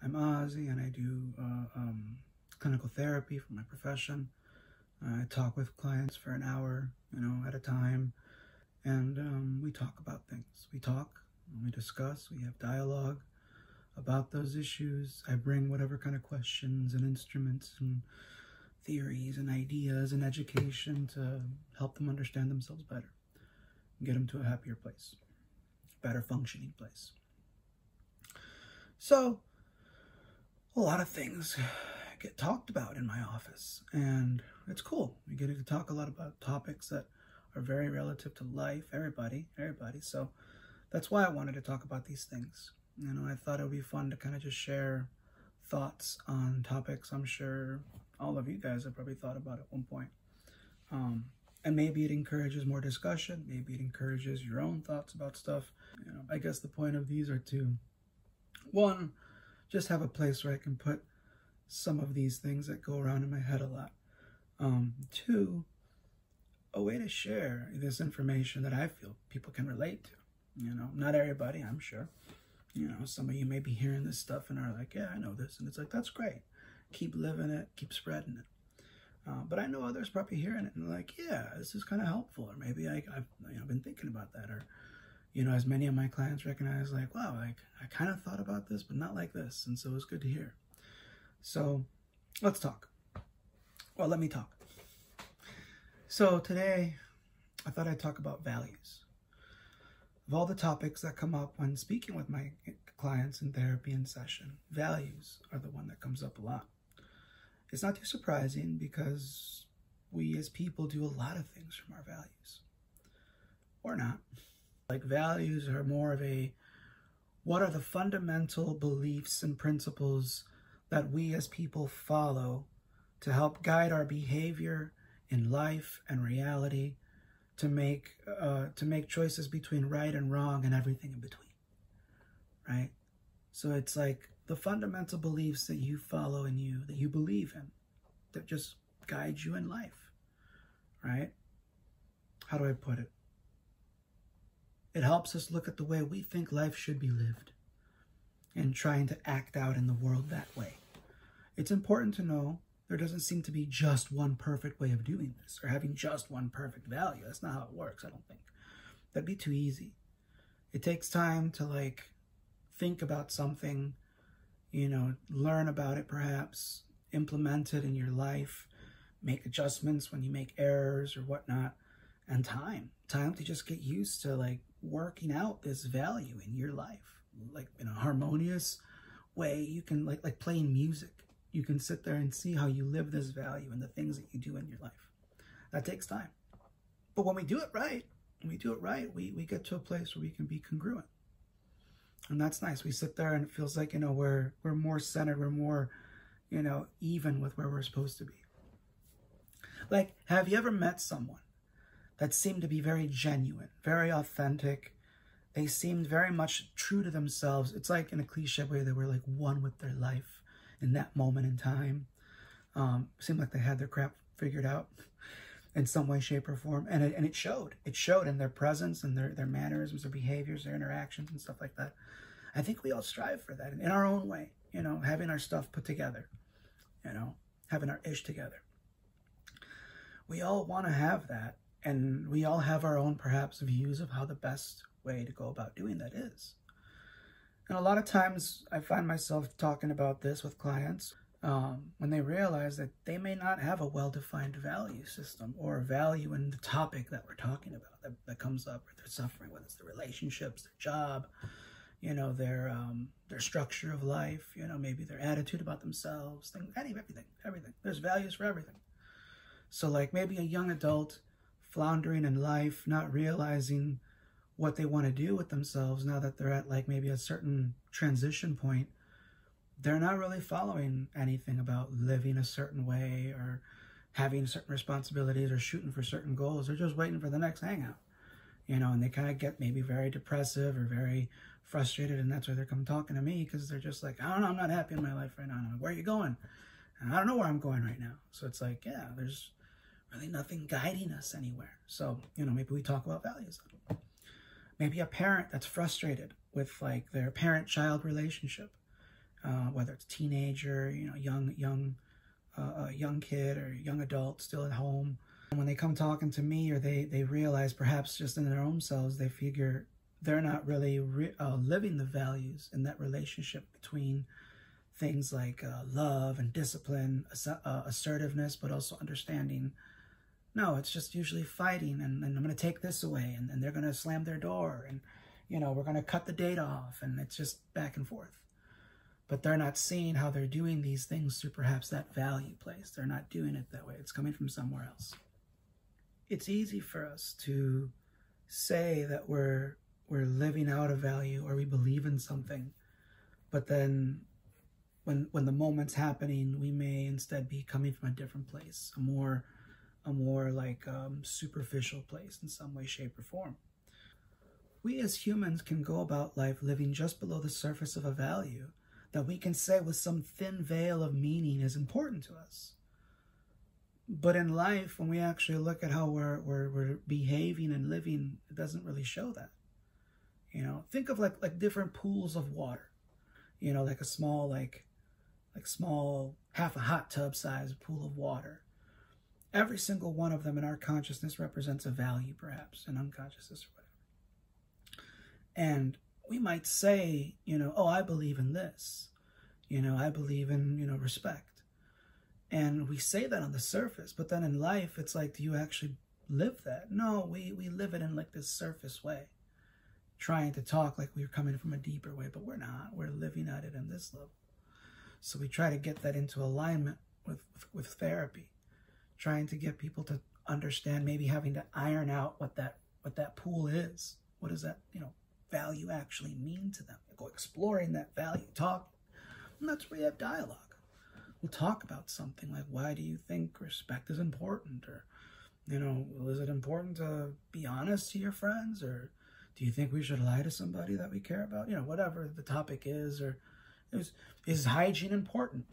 I'm Ozzy, and I do clinical therapy for my profession. I talk with clients for an hour, at a time, and we talk about things. We talk, we discuss, we have dialogue about those issues. I bring whatever kind of questions and instruments and theories and ideas and education to help them understand themselves better and get them to a happier place, better functioning place. So, a lot of things get talked about in my office, and it's cool. We get to talk a lot about topics that are very relative to life, everybody. So that's why I wanted to talk about these things. I thought it would be fun to kind of just share thoughts on topics I'm sure all of you guys have probably thought about at one point. And maybe it encourages more discussion. Maybe it encourages your own thoughts about stuff. I guess the point of these are to, one, just have a place where I can put some of these things that go around in my head a lot. Two, a way to share this information that I feel people can relate to. Not everybody, I'm sure. Some of you may be hearing this stuff and are like, yeah, I know this. And it's like, that's great. Keep living it, keep spreading it. But I know others probably hearing it and like, yeah, this is kind of helpful. Or maybe I've been thinking about that. Or, as many of my clients recognize, like, wow, I kind of thought about this, but not like this. And so it's good to hear. So let's talk. Well, let me talk. So today, I thought I'd talk about values. Of all the topics that come up when speaking with my clients in therapy and session, values are the one that comes up a lot. It's not too surprising because we as people do a lot of things from our values. Or not. Like, values are more of a, what are the fundamental beliefs and principles that we as people follow to help guide our behavior in life and reality, to make choices between right and wrong and everything in between, right? So it's like the fundamental beliefs that you follow in you, that you believe in, that just guide you in life, right? How do I put it? It helps us look at the way we think life should be lived and trying to act out in the world that way. It's important to know there doesn't seem to be just one perfect way of doing this or having just one perfect value. That's not how it works, I don't think. That'd be too easy. It takes time to think about something, learn about it perhaps, implement it in your life, make adjustments when you make errors or whatnot, and time to just get used to working out this value in your life, in a harmonious way. You can like playing music. You can sit there and see how you live this value and the things that you do in your life. That takes time. But when we do it right, we get to a place where we can be congruent. And that's nice. We sit there and it feels like, we're more centered, we're more, even with where we're supposed to be. Like, have you ever met someone that seemed to be very genuine, very authentic? They seemed very much true to themselves. It's like, in a cliche way, they were like one with their life in that moment in time. Seemed like they had their crap figured out in some way, shape, or form. And it showed. It showed in their presence and their mannerisms, their behaviors, their interactions, and stuff like that. I think we all strive for that in our own way, having our stuff put together, having our ish together. We all want to have that, and we all have our own, perhaps, views of how the best way to go about doing that is. And a lot of times I find myself talking about this with clients when they realize that they may not have a well-defined value system or a value in the topic that we're talking about that comes up, or they're suffering, whether it's their relationships, their job, their structure of life, maybe their attitude about themselves, everything. There's values for everything. So maybe a young adult floundering in life, not realizing what they want to do with themselves now that they're at maybe a certain transition point, they're not really following anything about living a certain way or having certain responsibilities or shooting for certain goals. They're just waiting for the next hangout, and they kind of get maybe very depressive or very frustrated, and that's why they're come talking to me, because they're just like, I don't know, I'm not happy in my life right now. And I'm like, where are you going? And I don't know where I'm going right now. So it's like, yeah, there's really nothing guiding us anywhere. So, maybe we talk about values. Maybe a parent that's frustrated with their parent-child relationship whether it's teenager, young kid or young adult still at home. And when they come talking to me, or they realize perhaps just in their own selves, they figure they're not really living the values in that relationship between things like love and discipline, assertiveness, but also understanding. No, it's just usually fighting, and I'm going to take this away, and they're going to slam their door, and, we're going to cut the date off, and it's just back and forth. But they're not seeing how they're doing these things through perhaps that value place. They're not doing it that way. It's coming from somewhere else. It's easy for us to say that we're living out a value, or we believe in something, but then when the moment's happening, we may instead be coming from a different place, a more like superficial place in some way, shape, or form. We as humans can go about life living just below the surface of a value that we can say with some thin veil of meaning is important to us. But in life, when we actually look at how we're behaving and living, it doesn't really show that. Think of like different pools of water. Like a small, like small, half a hot tub size pool of water. Every single one of them in our consciousness represents a value, perhaps, an unconsciousness or whatever. And we might say, oh, I believe in this. I believe in, respect. And we say that on the surface, but then in life, it's like, do you actually live that? No, we live it in like this surface way, trying to talk like we're coming from a deeper way, but we're not. We're living at it in this level. So we try to get that into alignment with therapy, trying to get people to understand, maybe having to iron out what that pool is. What does that, value actually mean to them? Go exploring that value, talking. And that's where you have dialogue. We'll talk about something like, why do you think respect is important? Or, is it important to be honest to your friends? Or do you think we should lie to somebody that we care about? Whatever the topic is. Or is hygiene important?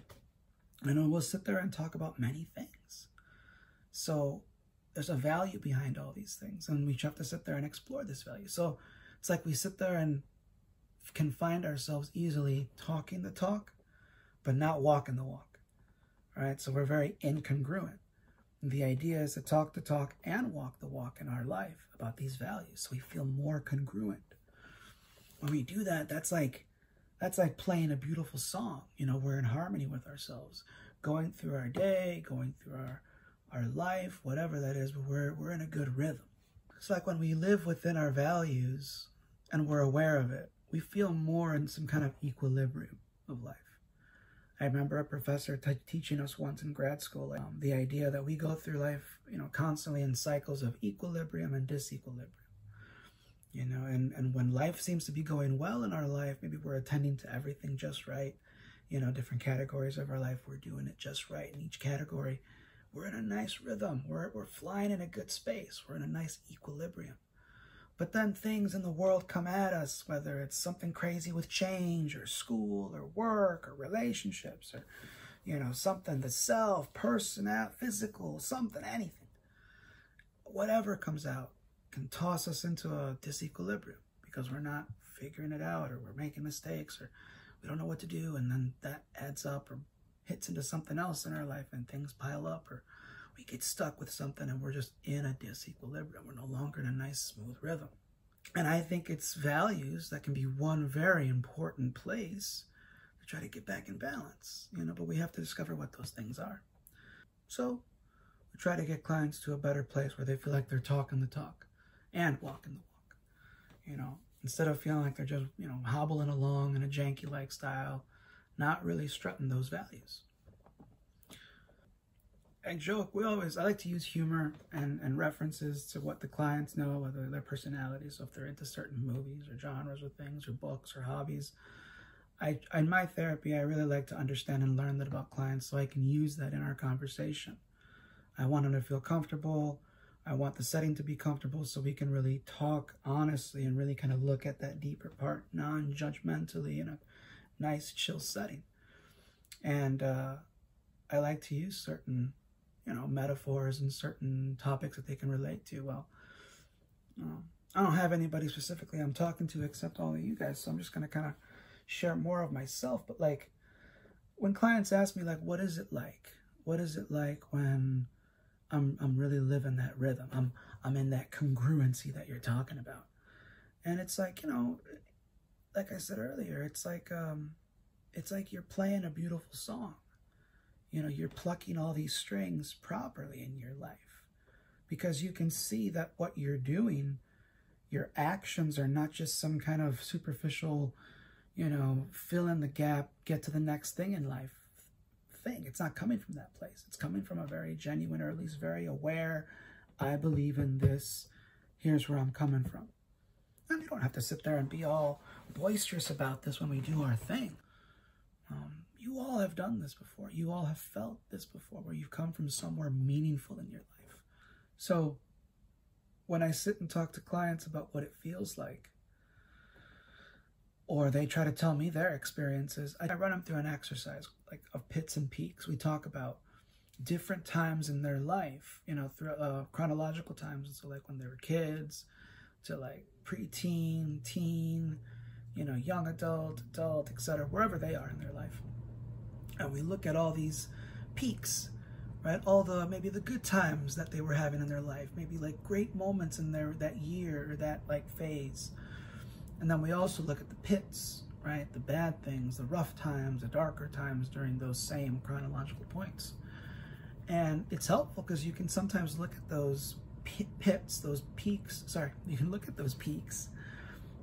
We'll sit there and talk about many things. So there's a value behind all these things, and we have to sit there and explore this value. So it's like we sit there and can find ourselves easily talking the talk, but not walking the walk. All right, so we're very incongruent. And the idea is to talk the talk and walk the walk in our life about these values, so we feel more congruent. When we do that, that's like playing a beautiful song. We're in harmony with ourselves, going through our day, going through our life, whatever that is, but we're in a good rhythm. It's like when we live within our values and we're aware of it, we feel more in some kind of equilibrium of life. I remember a professor teaching us once in grad school the idea that we go through life, constantly in cycles of equilibrium and disequilibrium. And when life seems to be going well in our life, maybe we're attending to everything just right. Different categories of our life, we're doing it just right. In each category, we're in a nice rhythm. We're flying in a good space. We're in a nice equilibrium. But then things in the world come at us, whether it's something crazy with change or school or work or relationships or, something, the self, personal, physical, something, anything. Whatever comes out can toss us into a disequilibrium because we're not figuring it out, or we're making mistakes, or we don't know what to do. And then that adds up or hits into something else in our life, and things pile up, or we get stuck with something and we're just in a disequilibrium. We're no longer in a nice, smooth rhythm. And I think it's values that can be one very important place to try to get back in balance, but we have to discover what those things are. So we try to get clients to a better place where they feel like they're talking the talk and walking the walk, instead of feeling like they're just, hobbling along in a janky-like style, not really strutting those values. I joke, I like to use humor and references to what the clients know, whether their personalities, so if they're into certain movies or genres or things or books or hobbies. In my therapy, I really like to understand and learn that about clients so I can use that in our conversation. I want them to feel comfortable. I want the setting to be comfortable so we can really talk honestly and really kind of look at that deeper part, non-judgmentally, in a nice, chill setting. And I like to use certain, metaphors and certain topics that they can relate to. Well, I don't have anybody specifically I'm talking to except all of you guys, so I'm just going to kind of share more of myself. But like, when clients ask me, like, what is it like? What is it like when I'm really living that rhythm? I'm in that congruency that you're talking about. And it's like, you know, like I said earlier, it's like you're playing a beautiful song. You know, you're plucking all these strings properly in your life, because you can see that what you're doing, your actions are not just some kind of superficial, you know, fill in the gap, get to the next thing in life thing. It's not coming from that place. It's coming from a very genuine, or at least very aware, I believe in this, here's where I'm coming from. And you don't have to sit there and be all boisterous about this when we do our thing. You all have done this before. You all have felt this before, where you've come from somewhere meaningful in your life. So when I sit and talk to clients about what it feels like, or they try to tell me their experiences, I run them through an exercise like of pits and peaks. We talk about different times in their life, you know, through chronological times. So like when they were kids, to like preteen, teen, you know, young adult, etc., wherever they are in their life. And we look at all these peaks, right? All the, maybe the good times that they were having in their life, maybe like great moments in that year or that like phase. And then we also look at the pits, right? The bad things, the rough times, the darker times during those same chronological points. And it's helpful because you can sometimes look at those pits, those peaks, you can look at those peaks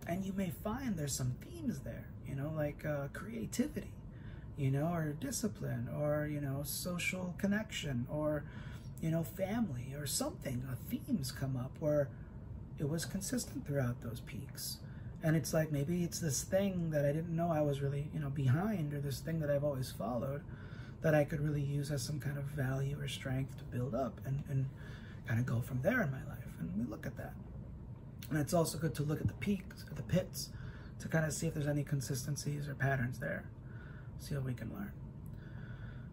and you may find there's some themes there, you know, like creativity, you know, or discipline, or, you know, social connection, or, you know, family, or something. Themes come up where it was consistent throughout those peaks. And it's like, maybe it's this thing that I didn't know I was really, you know, behind, or this thing that I've always followed that I could really use as some kind of value or strength to build up and kind of go from there in my life. And we look at that. And it's also good to look at the peaks, or the pits, to kind of see if there's any consistencies or patterns there. See what we can learn.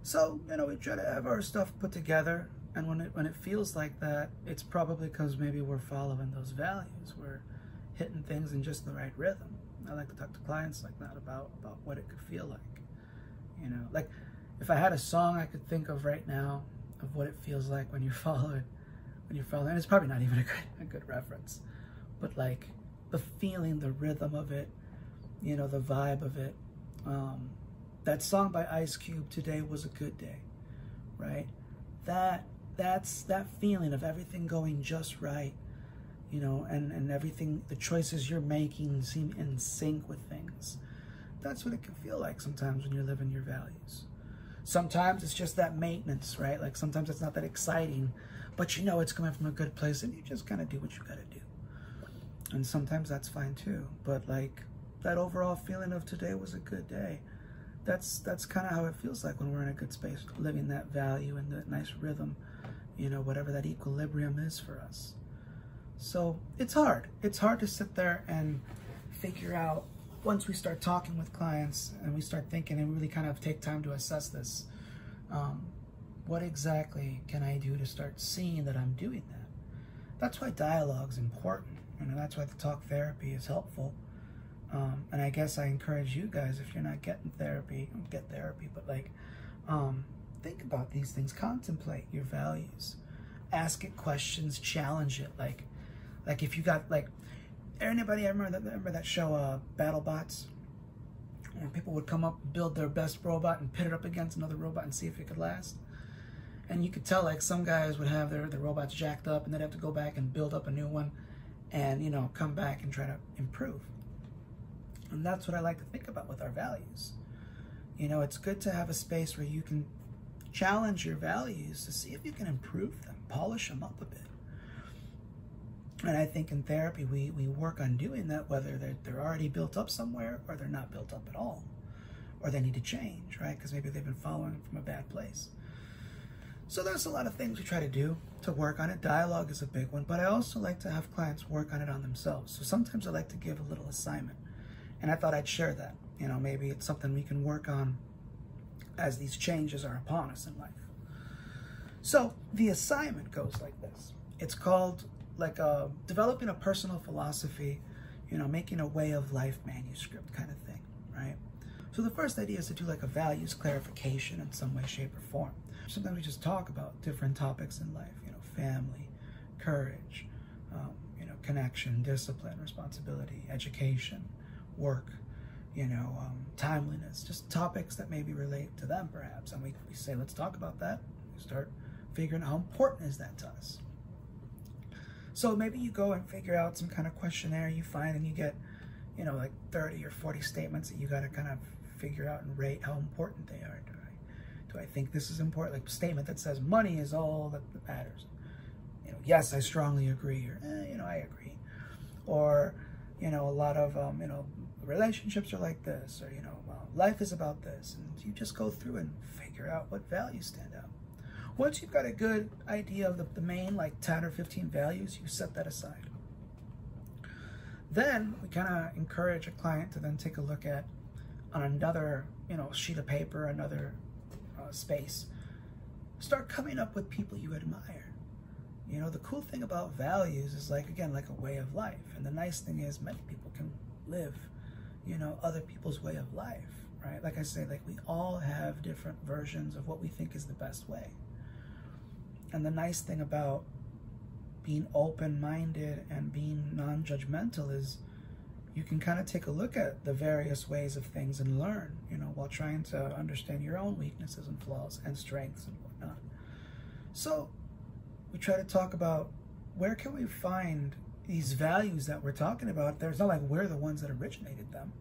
So, you know, we try to have our stuff put together, and when it feels like that, it's probably because maybe we're following those values. We're hitting things in just the right rhythm. I like to talk to clients like that about what it could feel like. You know, like if I had a song I could think of right now of what it feels like when you're following, and it's probably not even a good reference, but like the feeling, the rhythm of it, you know, the vibe of it. That song by Ice Cube, Today Was a Good Day, right? That's that feeling of everything going just right, you know, and everything, the choices you're making seem in sync with things. That's what it can feel like sometimes when you're living your values. Sometimes it's just that maintenance, right? Like sometimes it's not that exciting, but you know it's coming from a good place and you just kind of do what you got to do. And sometimes that's fine too. But like that overall feeling of today was a good day, that's kind of how it feels like when we're in a good space, living that value and that nice rhythm, you know, whatever that equilibrium is for us. So it's hard. It's hard to sit there and figure out, once we start talking with clients and we start thinking and we really kind of take time to assess this, what exactly can I do to start seeing that I'm doing that? That's why dialogue's important. You know, that's why the talk therapy is helpful. And I guess I encourage you guys, if you're not getting therapy, get therapy, but like, think about these things, contemplate your values, ask it questions, challenge it. Like if you got like, anybody remember that show, BattleBots? Where people would come up, build their best robot and pit it up against another robot and see if it could last. And you could tell like some guys would have their robots jacked up and they'd have to go back and build up a new one and, you know, come back and try to improve. And that's what I like to think about with our values. You know, it's good to have a space where you can challenge your values to see if you can improve them, polish them up a bit. And I think in therapy, we work on doing that, whether they're already built up somewhere or they're not built up at all, or they need to change, right? Because maybe they've been following from a bad place. So there's a lot of things we try to do to work on it. Dialogue is a big one, but I also like to have clients work on it on themselves. So sometimes I like to give a little assignment, and I thought I'd share that. You know, maybe it's something we can work on as these changes are upon us in life. So the assignment goes like this. It's called like developing a personal philosophy, you know, making a way of life manuscript kind of thing, right? So the first idea is to do like a values clarification in some way, shape, or form. Sometimes we just talk about different topics in life, family, courage, connection, discipline, responsibility, education, work, timeliness, just topics that maybe relate to them perhaps. And we say, let's talk about that. We start figuring out how important is that to us. So maybe you go and figure out some kind of questionnaire you find, and you get, like 30 or 40 statements that you got to kind of figure out and rate how important they are. Do I think this is important? Like a statement that says money is all that matters. Yes, I strongly agree, or I agree. Or, a lot of, relationships are like this, or, well, life is about this. And you just go through and figure out what values stand out. Once you've got a good idea of the main, like 10 or 15 values, you set that aside. Then we kind of encourage a client to then take a look at, on another, sheet of paper, another space, start coming up with people you admire. The cool thing about values is like a way of life. And the nice thing is many people can live, other people's way of life, right? Like I say, like we all have different versions of what we think is the best way. And the nice thing about being open-minded and being non-judgmental is you can kind of take a look at the various ways of things and learn, while trying to understand your own weaknesses and flaws and strengths and whatnot. So we try to talk about where can we find these values that we're talking about. There's not like we're the ones that originated them.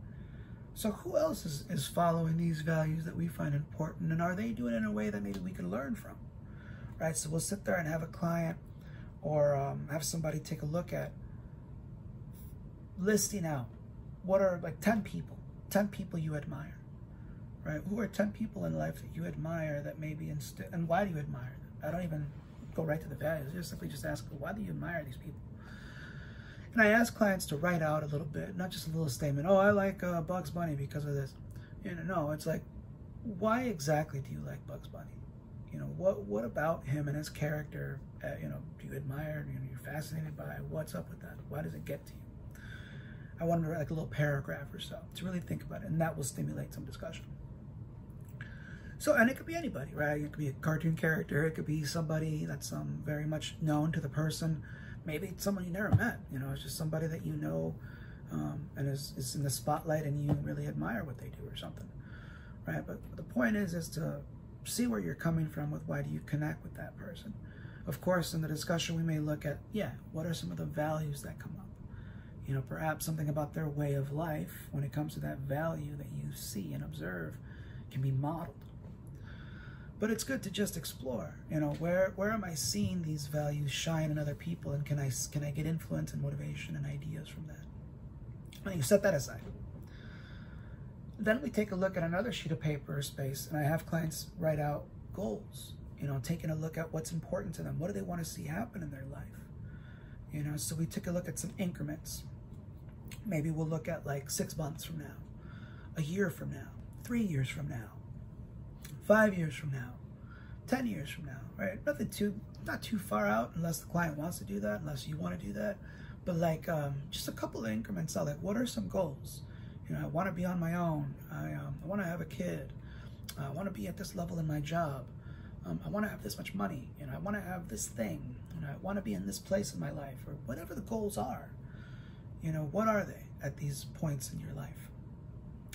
So who else is following these values that we find important, and are they doing it in a way that maybe we can learn from, right? So we'll sit there and have a client or have somebody take a look at listing out what are like 10 people you admire, right? Who are 10 people in life that you admire that maybe and why do you admire them? I don't even go right to the values. I just simply ask, why do you admire these people? And I ask clients to write out a little bit, not just a little statement, oh, I like Bugs Bunny because of this. No, it's like, why exactly do you like Bugs Bunny? What about him and his character, do you admire, you're fascinated by? What's up with that? Why does it get to you? I want to write like a little paragraph or so to really think about it, and that will stimulate some discussion. So, and it could be anybody, right? It could be a cartoon character. It could be somebody that's very much known to the person. Maybe it's someone you never met. It's just somebody that you know and is in the spotlight and you really admire what they do or something, right? But the point is to see where you're coming from with why do you connect with that person. Of course, in the discussion, we may look at, what are some of the values that come up? Perhaps something about their way of life when it comes to that value that you see and observe can be modeled. But it's good to just explore, where am I seeing these values shine in other people, and can I get influence and motivation and ideas from that? And you set that aside. Then we take a look at another sheet of paper or space, and I have clients write out goals, taking a look at what's important to them. What do they want to see happen in their life? So we take a look at some increments. Maybe we'll look at like 6 months from now, a year from now, 3 years from now, 5 years from now, 10 years from now, right? Not too far out unless the client wants to do that, unless you want to do that. But like just a couple of increments out, like what are some goals? I want to be on my own. I want to have a kid. I want to be at this level in my job. I want to have this much money. I want to have this thing. I want to be in this place in my life, or whatever the goals are. What are they at these points in your life?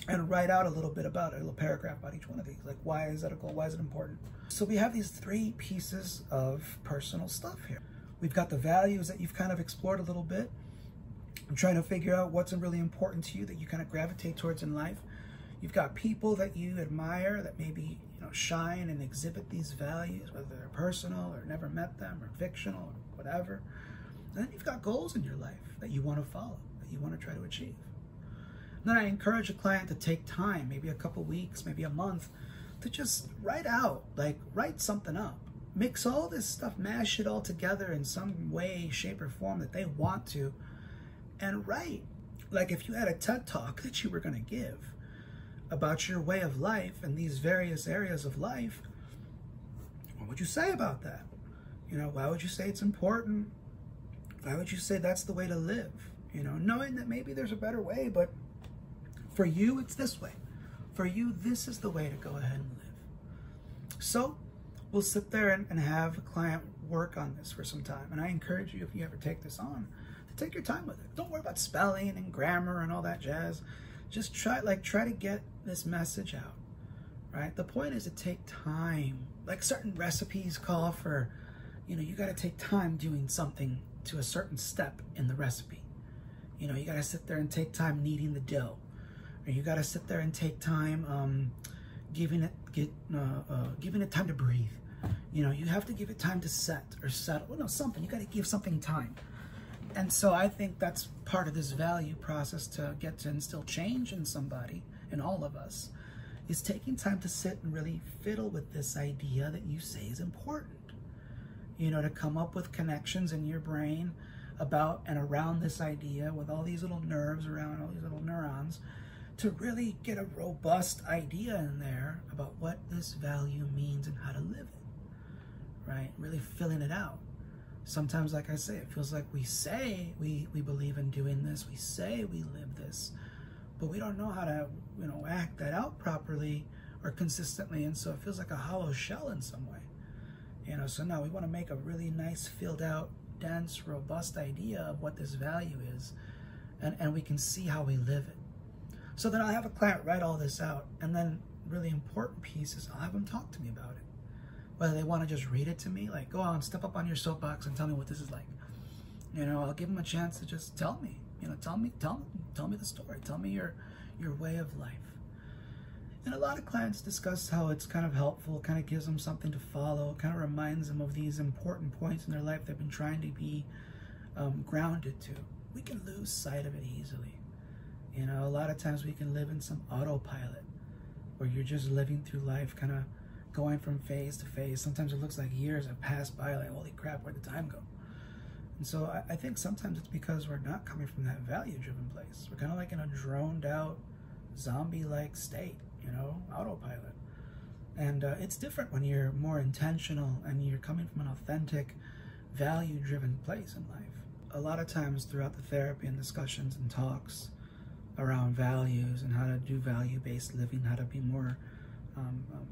And write out a little bit about it, a little paragraph about each one of these. Like, why is that a goal? Why is it important? So we have these 3 pieces of personal stuff here. We've got the values that you've kind of explored a little bit. I'm trying to figure out what's really important to you that you kind of gravitate towards in life. You've got people that you admire that maybe shine and exhibit these values, whether they're personal or never met them or fictional or whatever. And then you've got goals in your life that you want to follow, that you want to try to achieve. And then I encourage a client to take time, maybe a couple weeks, maybe a month, to just write something up. Mix all this stuff, mash it all together in some way, shape, or form that they want to, and write. Like if you had a TED Talk that you were going to give about your way of life and these various areas of life, what would you say about that? Why would you say it's important? Why would you say that's the way to live? Knowing that maybe there's a better way, but for you, it's this way. For you, this is the way to go ahead and live. So we'll sit there and have a client work on this for some time. And I encourage you, if you ever take this on, to take your time with it. Don't worry about spelling and grammar and all that jazz. Just try to get this message out, right? The point is to take time. Like certain recipes call for, you got to take time doing something to a certain step in the recipe. You got to sit there and take time kneading the dough. Or you got to sit there and take time giving it time to breathe. You have to give it time to set or settle. Well, no, something. You got to give something time. And so I think that's part of this value process to get to instill change in somebody, in all of us, is taking time to sit and really fiddle with this idea that you say is important. To come up with connections in your brain about and around this idea with all these little nerves around, all these little neurons, to really get a robust idea in there about what this value means and how to live it, right? Really filling it out. Sometimes, like I say, it feels like we say we believe in doing this, we say we live this, but we don't know how to, act that out properly or consistently, and so it feels like a hollow shell in some way. So now we want to make a really nice, filled out, dense, robust idea of what this value is, and we can see how we live it. So then I'll have a client write all this out, and then really important piece is I'll have them talk to me about it. Whether they want to just read it to me, like go on, step up on your soapbox and tell me what this is like. I'll give them a chance to just tell me, tell me the story, tell me your way of life. And a lot of clients discuss how it's kind of helpful, kind of gives them something to follow, kind of reminds them of these important points in their life they've been trying to be grounded to. We can lose sight of it easily. A lot of times we can live in some autopilot where you're just living through life, kind of going from phase to phase. Sometimes it looks like years have passed by, like, holy crap, where'd the time go? And so I think sometimes it's because we're not coming from that value-driven place. We're kind of like in a droned-out, zombie-like state, autopilot. And it's different when you're more intentional and you're coming from an authentic, value-driven place in life. A lot of times throughout the therapy and discussions and talks around values and how to do value-based living, how to be more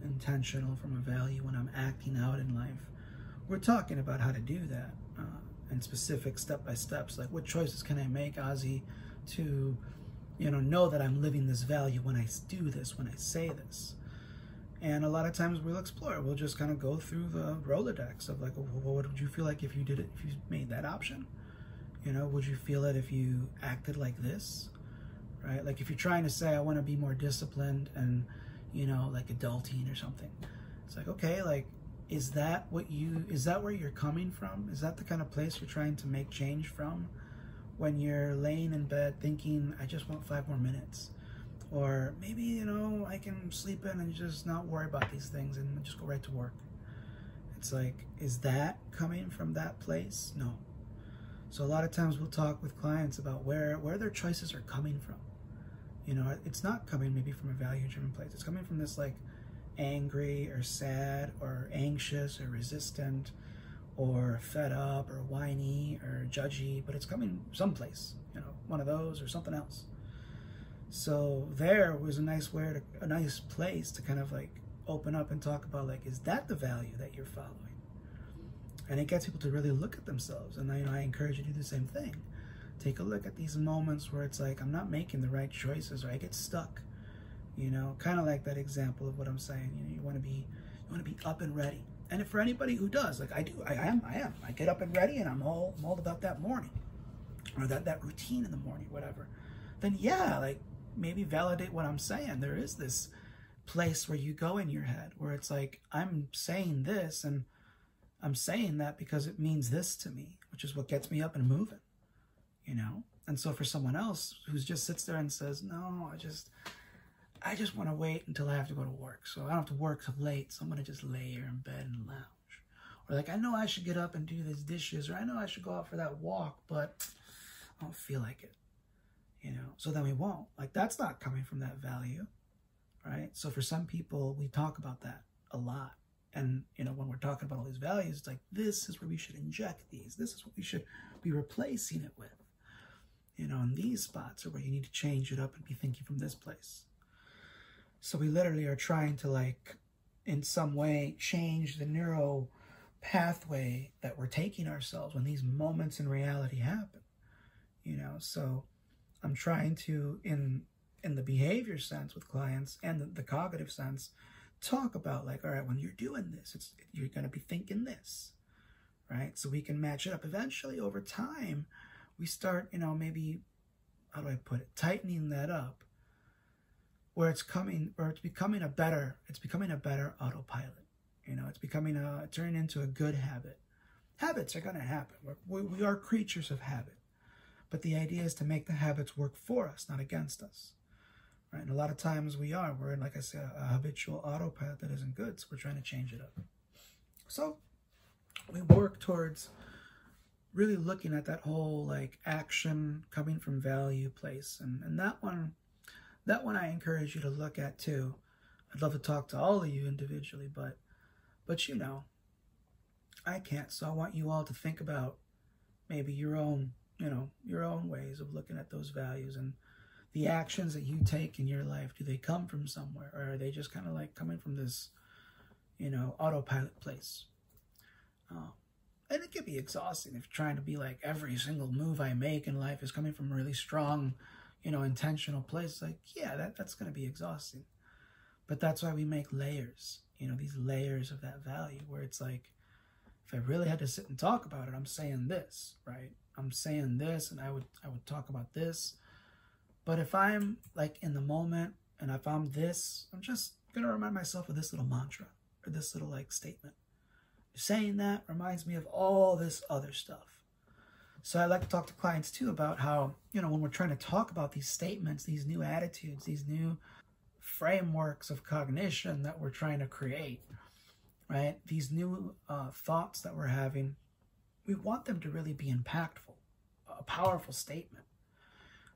intentional from a value when I'm acting out in life, we're talking about how to do that and specific step-by-steps, like what choices can I make, Ozzy, to know that I'm living this value when I do this, when I say this. And a lot of times we'll explore, we'll just kind of go through the Rolodex of like, well, what would you feel like if you did it, if you made that option? Would you feel it if you acted like this, right? Like if you're trying to say, I want to be more disciplined and, like adulting or something. It's like, okay, like, is that where you're coming from? Is that the kind of place you're trying to make change from? When you're laying in bed thinking, I just want 5 more minutes. Or maybe, I can sleep in and just not worry about these things and just go right to work. It's like, is that coming from that place? No. So a lot of times we'll talk with clients about where their choices are coming from. It's not coming maybe from a value-driven place. It's coming from this like angry or sad or anxious or resistant or fed up or whiny or judgy, but it's coming someplace, one of those or something else. So there was a nice place to kind of like open up and talk about like, is that the value that you're following? And it gets people to really look at themselves. And I encourage you to do the same thing. Take a look at these moments where it's like, I'm not making the right choices or I get stuck, kind of like that example of what I'm saying. You want to be up and ready. And if for anybody who does, like I do, I am. I get up and ready and I'm all about that morning or that routine in the morning, whatever. Then yeah, like maybe validate what I'm saying. There is this place where you go in your head where it's like, I'm saying this and I'm saying that because it means this to me, which is what gets me up and moving, And so for someone else who just sits there and says, no, I just want to wait until I have to go to work. So I don't have to work till late. So I'm going to just lay here in bed and lounge. Or like, I know I should get up and do these dishes, or I know I should go out for that walk, but I don't feel like it, So then we won't. Like, that's not coming from that value, right? So for some people, we talk about that a lot. And, when we're talking about all these values, it's like, this is where we should inject these. This is what we should be replacing it with. And these spots are where you need to change it up and be thinking from this place. So we literally are trying to, like, in some way change the neuro pathway that we're taking ourselves when these moments in reality happen, you know. So I'm trying to, in the behavior sense with clients and the cognitive sense, talk about, like, all right, when you're doing this, you're going to be thinking this, right? So we can match it up. Eventually, over time, we start, you know, maybe, how do I put it, tightening that up, where it's becoming a better autopilot. You know, it's turning into a good habit. Habits are going to happen. We are creatures of habit. But the idea is to make the habits work for us, not against us. Right? And a lot of times we're in, like I said, a habitual autopilot that isn't good, so we're trying to change it up. So we work towards really looking at that whole, like, action coming from value place. And that one I encourage you to look at too. I'd love to talk to all of you individually, but you know, I can't. So I want you all to think about maybe your own ways of looking at those values, and the actions that you take in your life. Do they come from somewhere, or are they just kind of like coming from this, you know, autopilot place? And it can be exhausting if trying to be like every single move I make in life is coming from a really strong, you know, intentional place. Like, yeah, that's going to be exhausting. But that's why we make layers, you know, these layers of that value, where it's like, if I really had to sit and talk about it, I'm saying this, right? I'm saying this, and I would talk about this. But if I'm, like, in the moment, and if I'm this, I'm just going to remind myself of this little mantra, or this little, like, statement. Saying that reminds me of all this other stuff. So I like to talk to clients too about how, you know, when we're trying to talk about these statements, these new attitudes, these new frameworks of cognition that we're trying to create, right? These new thoughts that we're having, we want them to really be impactful, a powerful statement.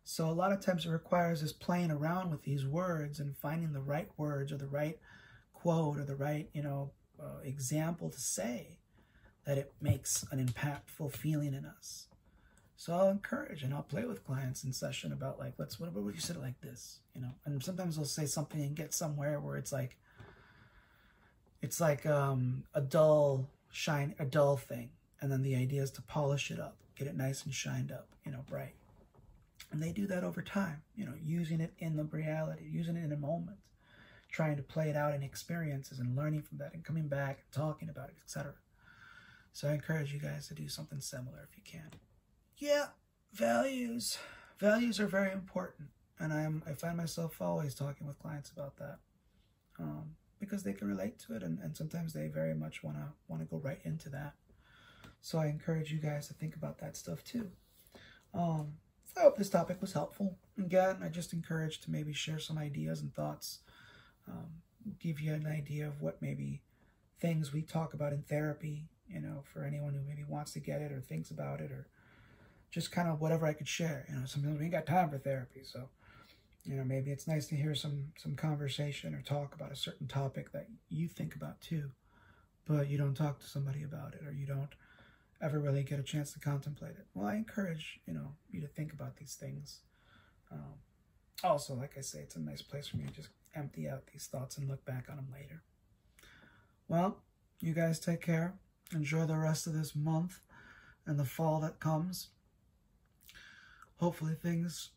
So a lot of times it requires us playing around with these words and finding the right words, or the right quote, or the right, you know, example to say that it makes an impactful feeling in us. So I'll encourage and I'll play with clients in session about, like, what would you say it like this, you know? And sometimes they'll say something and get somewhere where it's like a dull thing, and then the idea is to polish it up, get it nice and shined up, you know, bright. And they do that over time, you know, using it in the reality, using it in a moment, trying to play it out in experiences and learning from that and coming back and talking about it, etc. So I encourage you guys to do something similar if you can. Yeah, values. Values are very important. And I find myself always talking with clients about that, because they can relate to it, and sometimes they very much want to go right into that. So I encourage you guys to think about that stuff too. I hope this topic was helpful. Again, I just encourage to maybe share some ideas and thoughts, give you an idea of what maybe things we talk about in therapy, you know, for anyone who maybe wants to get it or thinks about it, or just kind of whatever I could share. You know, sometimes we ain't got time for therapy, so, you know, maybe it's nice to hear some conversation or talk about a certain topic that you think about too, but you don't talk to somebody about it, or you don't ever really get a chance to contemplate it. Well, I encourage, you know, you to think about these things. Also, like I say, it's a nice place for me to just empty out these thoughts and look back on them later. Well, you guys take care. Enjoy the rest of this month and the fall that comes. Hopefully things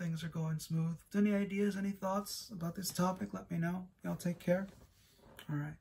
are going smooth. Any ideas, any thoughts about this topic, let me know. Y'all take care. All right.